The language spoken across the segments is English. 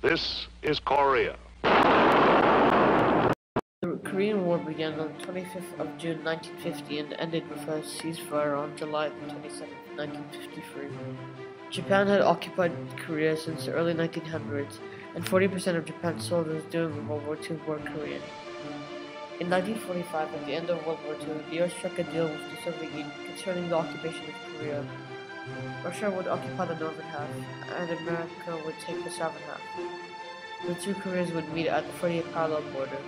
This is Korea. The Korean War began on the 25th of June 1950 and ended with a ceasefire on July 27, 1953. Japan had occupied Korea since the early 1900s, and 40% of Japan's soldiers during World War II were Korean. In 1945, at the end of World War II, the US struck a deal with the Soviet Union concerning the occupation of Korea. Russia would occupy the northern half, and America would take the southern half. The two Koreas would meet at the 40th parallel border.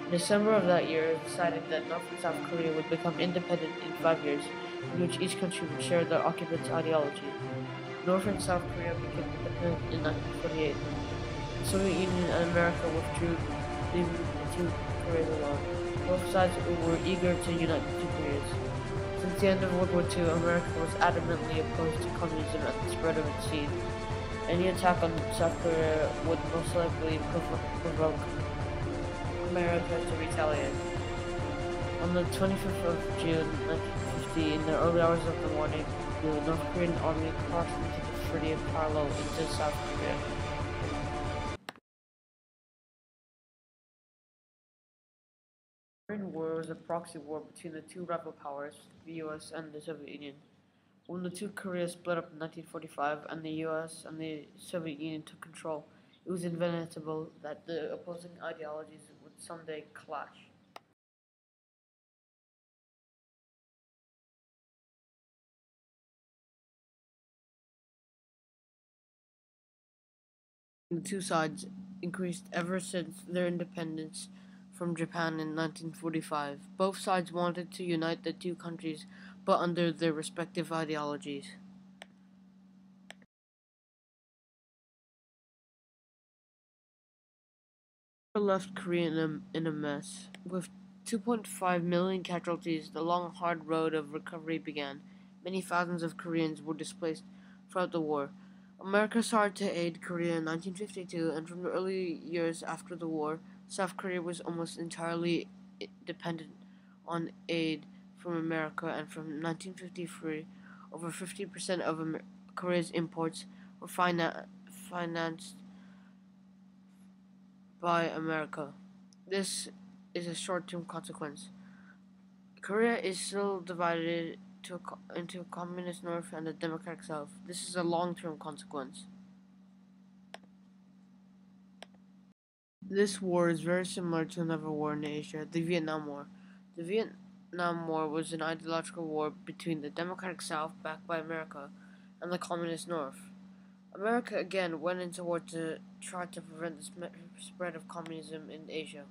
In December of that year, it was decided that North and South Korea would become independent in 5 years, in which each country would share their occupant's ideology. North and South Korea became independent in 1948. The Soviet Union and America withdrew, leaving the two Koreas alone. Both sides were eager to unite the two Koreas. Since the end of World War II, America was adamantly opposed to communism and the spread of its seed. Any attack on South Korea would most likely provoke America to retaliate. On the 25th of June 1950, in the early hours of the morning, the North Korean army crossed into the 30th parallel into South Korea. The Korean War was a proxy war between the two rival powers, the US and the Soviet Union. When the two Koreas split up in 1945 and the US and the Soviet Union took control, it was inevitable that the opposing ideologies would someday clash. The two sides increased ever since their independence from Japan in 1945. Both sides wanted to unite the two countries, but under their respective ideologies. Left Korea in a mess. With 2.5 million casualties, the long, hard road of recovery began. Many thousands of Koreans were displaced throughout the war. America started to aid Korea in 1952, and from the early years after the war, South Korea was almost entirely dependent on aid from America, and from 1953, over 50% of Korea's imports were financed by America. This is a short-term consequence. Korea is still divided into a communist north and a democratic south. This is a long-term consequence. This war is very similar to another war in Asia, the Vietnam War. The Vietnam War was an ideological war between the democratic south, backed by America, and the communist north. America again went into war to try to prevent the spread of communism in Asia.